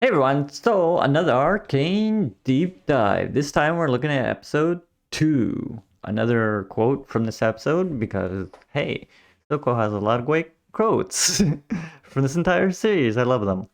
Hey everyone, so another Arcane deep dive. This time we're looking at episode 2. Another quote from this episode because, hey, Silco has a lot of great quotes from this entire series. I love them.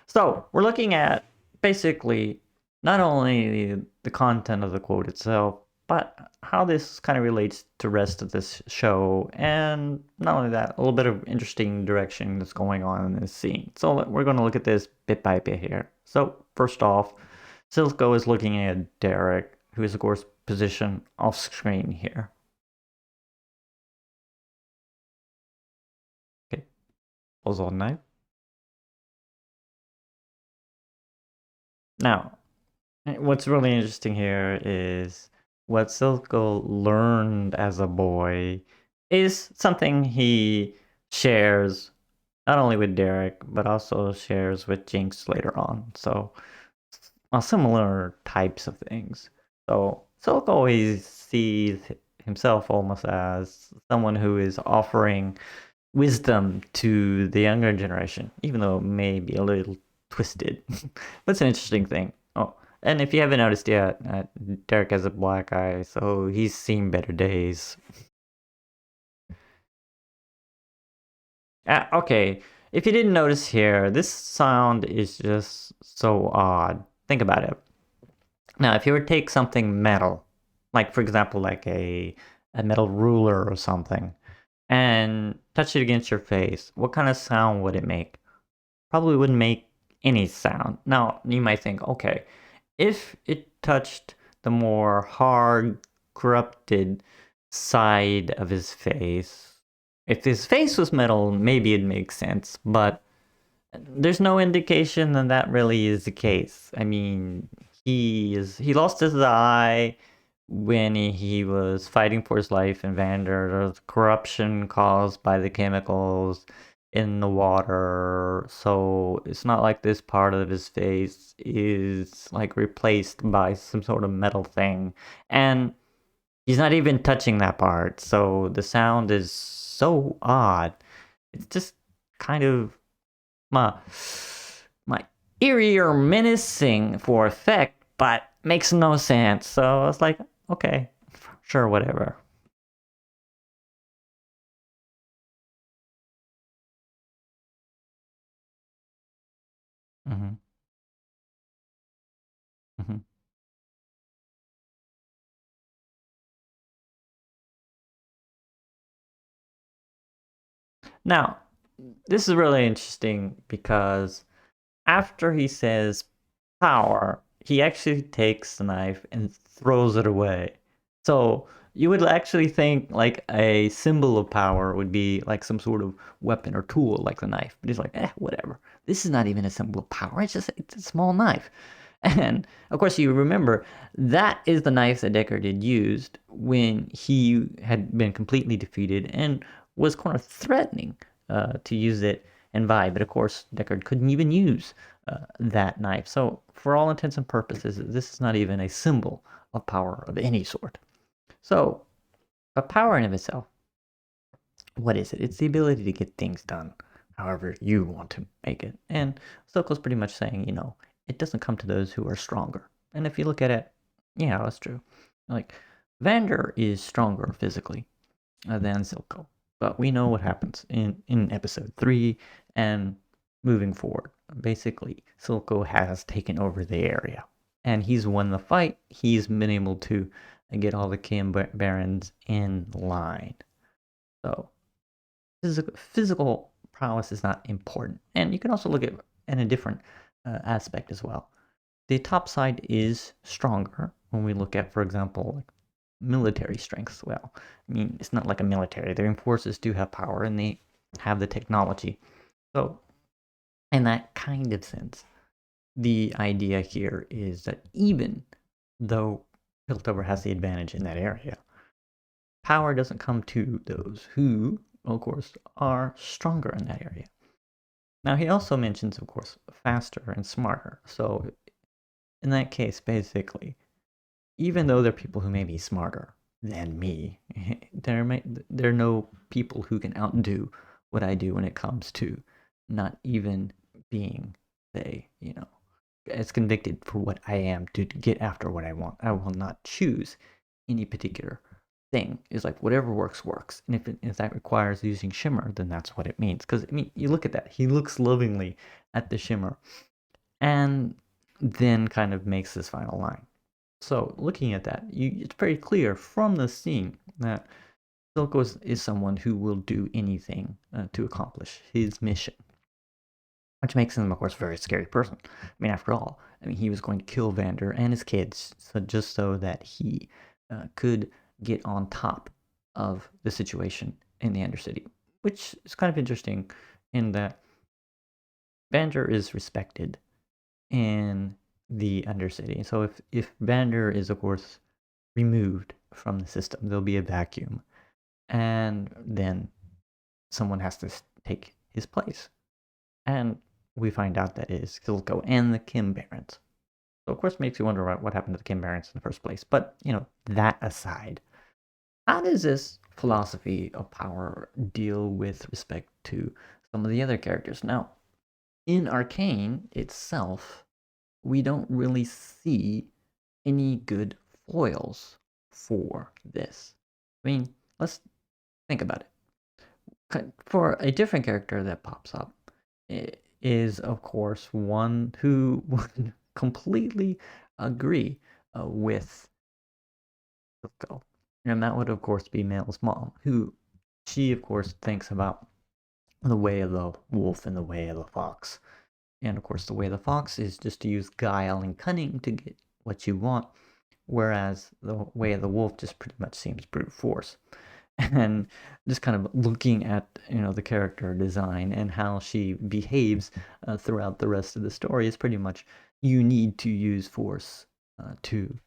So we're looking at basically not only the content of the quote itself, but how this kind of relates to rest of this show, and not only that, a little bit of interesting direction that's going on in this scene. So we're going to look at this bit by bit here. So first off, Silco is looking at Derek, who is of course positioned off screen here. Okay, pulls on knife. Now, what's really interesting here is what Silco learned as a boy is something he shares not only with Derek, but also shares with Jinx later on. So, similar types of things. So, Silk always sees himself almost as someone who is offering wisdom to the younger generation, even though it may be a little twisted. But it's an interesting thing. Oh, and if you haven't noticed yet, Derek has a black eye, so he's seen better days. Okay, if you didn't notice here, this sound is just so odd. Think about it. Now, if you were to take something metal, like for example, like a metal ruler or something, and touch it against your face, what kind of sound would it make? Probably wouldn't make any sound. Now, you might think, okay, if it touched the more hard, corrupted side of his face, if his face was metal, maybe it makes sense, but there's no indication that that really is the case. I mean, he lost his eye when he was fighting for his life in Vander. There's corruption caused by the chemicals in the water, so it's not like this part of his face is like replaced by some sort of metal thing. And he's not even touching that part, so the sound is so odd. It's just kind of my my eerie or menacing for effect, but makes no sense. So I was like, okay, sure, whatever. hmm hmm Now, this is really interesting because after he says power, he actually takes the knife and throws it away. So you would actually think like a symbol of power would be like some sort of weapon or tool like the knife. But he's like, whatever. This is not even a symbol of power. It's a small knife. And of course, you remember that is the knife that Deckard had used when he had been completely defeated and was kind of threatening to use it and Vi. But of course, Deckard couldn't even use that knife. So, for all intents and purposes, this is not even a symbol of power of any sort. So, a power in of itself, what is it? It's the ability to get things done however you want to make it. And Stokel's pretty much saying, it doesn't come to those who are stronger. And if you look at it, yeah, that's true. Like, Vander is stronger physically than Silco. But we know what happens in episode 3 and moving forward. Basically, Silco has taken over the area. And he's won the fight. He's been able to get all the Kim Barons in line. So, physical prowess is not important. And you can also look at in a different aspect as well. The top side is stronger when we look at, for example, like military strength. Well, I mean, it's not like a military. Their forces do have power and they have the technology. So, in that kind of sense, the idea here is that even though Piltover has the advantage in that area, power doesn't come to those who, of course, are stronger in that area. Now, he also mentions, of course, faster and smarter. So, in that case, basically, even though there are people who may be smarter than me, there are no people who can outdo what I do when it comes to not even being, say, as convicted for what I am to get after what I want. I will not choose any particular thing. It's like whatever works works, and if that requires using shimmer, then that's what it means. Because I mean, you look at that. He looks lovingly at the shimmer, and then kind of makes this final line. So looking at that, it's very clear from the scene that Silco is someone who will do anything to accomplish his mission, which makes him, of course, a very scary person. I mean, after all, I mean, he was going to kill Vander and his kids just so that he could get on top of the situation in the Undercity, which is kind of interesting in that Vander is respected in the Undercity. So if Vander is, of course, removed from the system, there'll be a vacuum, and then someone has to take his place. And we find out that it is Silco and the Kim Barons. So of course it makes you wonder what happened to the Kim Barons in the first place. But, that aside, how does this philosophy of power deal with respect to some of the other characters? Now, in Arcane itself, we don't really see any good foils for this. I mean, let's think about it. For a different character that pops up, is, of course, one who would completely agree with Silco. And that would, of course, be Mel's mom, who she, of course, thinks about the way of the wolf and the way of the fox. And, of course, the way of the fox is just to use guile and cunning to get what you want, whereas the way of the wolf just pretty much seems brute force. And just kind of looking at the character design and how she behaves throughout the rest of the story is pretty much you need to use force to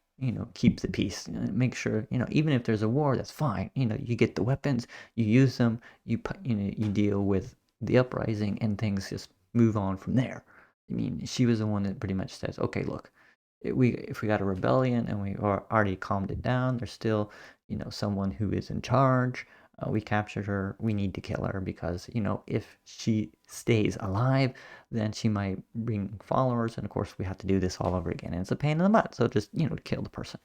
keep the peace, make sure even if there's a war, that's fine. You get the weapons, you use them, you deal with the uprising, and things just move on from there. I mean, she was the one that pretty much says, okay, look, if we got a rebellion and we already calmed it down, there's still someone who is in charge. We captured her. We need to kill her because if she stays alive, then she might bring followers, and of course we have to do this all over again, and it's a pain in the butt. So just kill the person.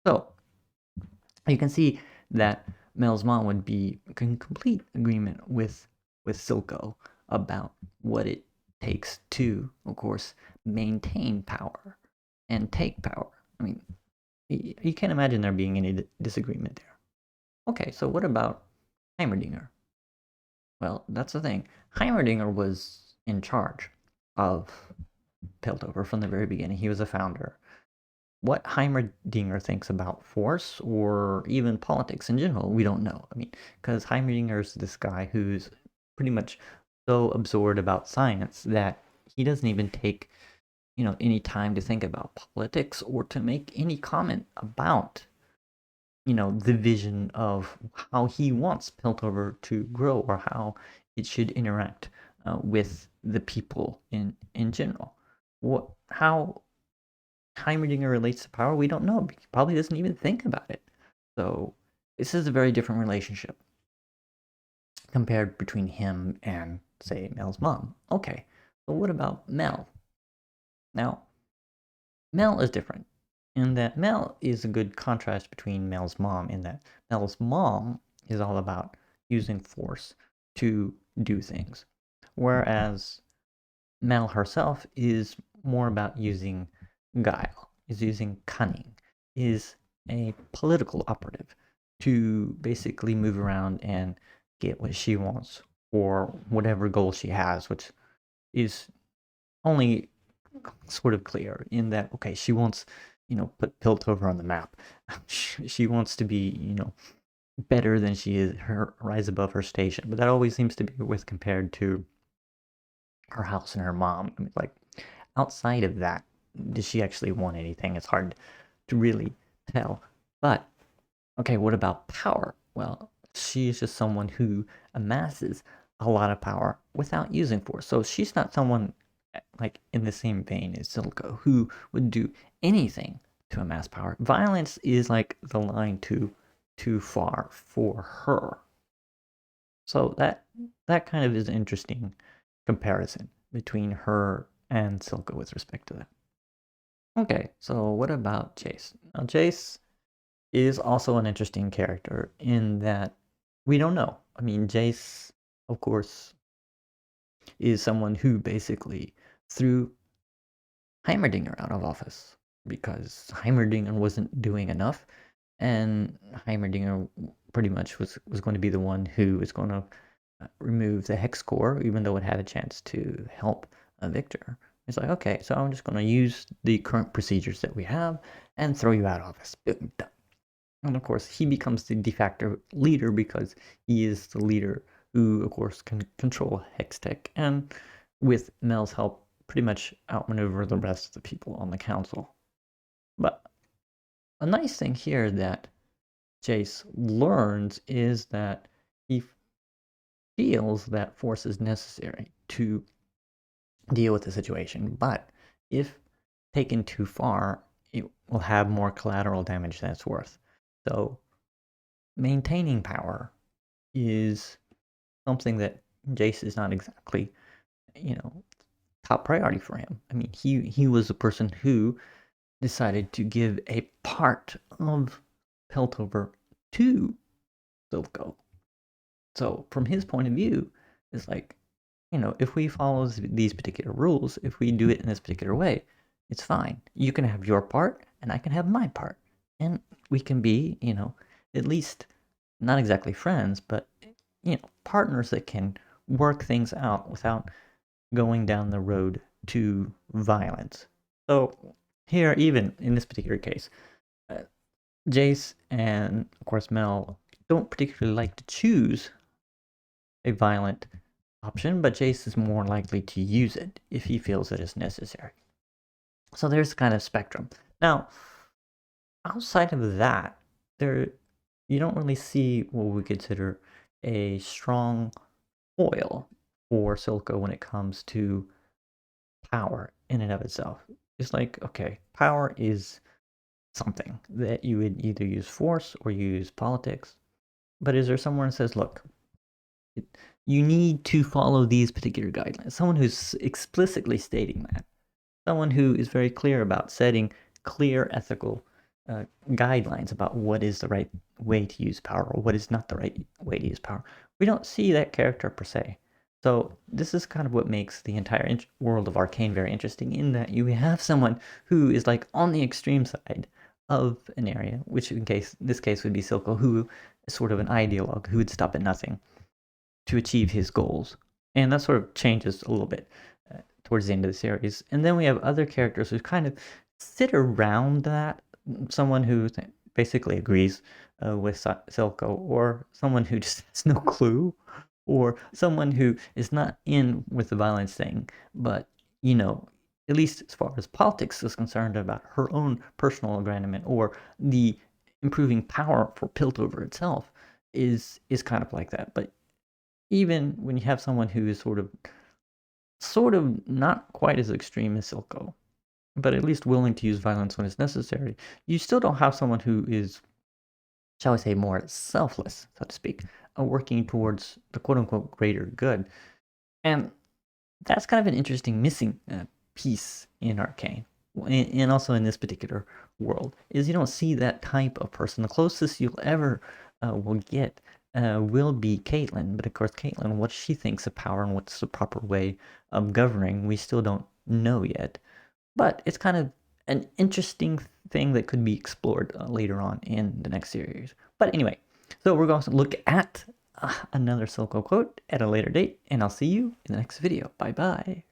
So you can see that Mel's mom would be in complete agreement with Silco about what it takes to, of course, maintain power and take power. I mean, you can't imagine there being any disagreement there. Okay, so what about Heimerdinger? Well, that's the thing. Heimerdinger was in charge of Piltover from the very beginning. He was a founder. What Heimerdinger thinks about force or even politics in general, we don't know. I mean, because Heimerdinger is this guy who's pretty much so absorbed about science that he doesn't even take any time to think about politics or to make any comment about the vision of how he wants Piltover to grow or how it should interact with the people in general. How Heimerdinger relates to power, we don't know. He probably doesn't even think about it. So this is a very different relationship compared between him and, say, Mel's mom. Okay, but what about Mel? Now, Mel is different in that Mel is a good contrast between Mel's mom, in that Mel's mom is all about using force to do things, whereas Mel herself is more about using guile, is using cunning, is a political operative to basically move around and get what she wants or whatever goal she has, which is only sort of clear in that, okay, she wants put Piltover on the map. She wants to be better than she is, her rise above her station, but that always seems to be with compared to her house and her mom. I mean, like, outside of that, does she actually want anything? It's hard to really tell. But okay, what about power? Well, she is just someone who amasses a lot of power without using force. So she's not someone like in the same vein as Silco who would do anything to amass power. Violence is like the line too far for her. So that kind of is an interesting comparison between her and Silco with respect to that. Okay, so what about Jace? Now, Jace is also an interesting character in that we don't know. I mean, Jace, of course, is someone who basically threw Heimerdinger out of office because Heimerdinger wasn't doing enough, and Heimerdinger pretty much was going to be the one who was going to remove the hex core, even though it had a chance to help Victor. It's like, okay, so I'm just going to use the current procedures that we have and throw you out of office. Boom, done. And of course, he becomes the de facto leader because he is the leader who, of course, can control Hextech and, with Mel's help, pretty much outmaneuver the rest of the people on the council. But a nice thing here that Jace learns is that he feels that force is necessary to deal with the situation, but if taken too far, it will have more collateral damage than it's worth. So maintaining power is something that Jace is not exactly, top priority for him. I mean, he was the person who decided to give a part of Piltover to Silco. So from his point of view, it's like, if we follow these particular rules, if we do it in this particular way, it's fine. You can have your part, and I can have my part. And we can be, at least not exactly friends, but, partners that can work things out without going down the road to violence. So here, even in this particular case, uh, Jace and, of course, Mel don't particularly like to choose a violent option, but Jace is more likely to use it if he feels it is necessary. So there's kind of spectrum. Now, outside of that, there you don't really see what we consider a strong foil for Silco when it comes to power in and of itself. It's like, okay, power is something that you would either use force or use politics. But is there someone that says, look, you need to follow these particular guidelines? Someone who's explicitly stating that. Someone who is very clear about setting clear ethical guidelines about what is the right way to use power or what is not the right way to use power. We don't see that character per se. So this is kind of what makes the entire world of Arcane very interesting, in that you have someone who is like on the extreme side of an area, which this case would be Silco, who is sort of an ideologue who would stop at nothing to achieve his goals. And that sort of changes a little bit towards the end of the series. And then we have other characters who kind of sit around that. Someone who basically agrees with Silco, or someone who just has no clue, or someone who is not in with the violence thing, but, at least as far as politics is concerned, about her own personal aggrandiment or the improving power for Piltover itself, is kind of like that. But even when you have someone who is sort of not quite as extreme as Silco, but at least willing to use violence when it's necessary, you still don't have someone who is, shall I say, more selfless, so to speak, working towards the quote-unquote greater good. And that's kind of an interesting missing piece in Arcane, and also in this particular world, is you don't see that type of person. The closest you'll ever will get will be Caitlyn. But of course, Caitlyn, what she thinks of power and what's the proper way of governing, we still don't know yet. But it's kind of an interesting thing that could be explored later on in the next series. But anyway, so we're going to look at another Silco quote at a later date, and I'll see you in the next video. Bye bye.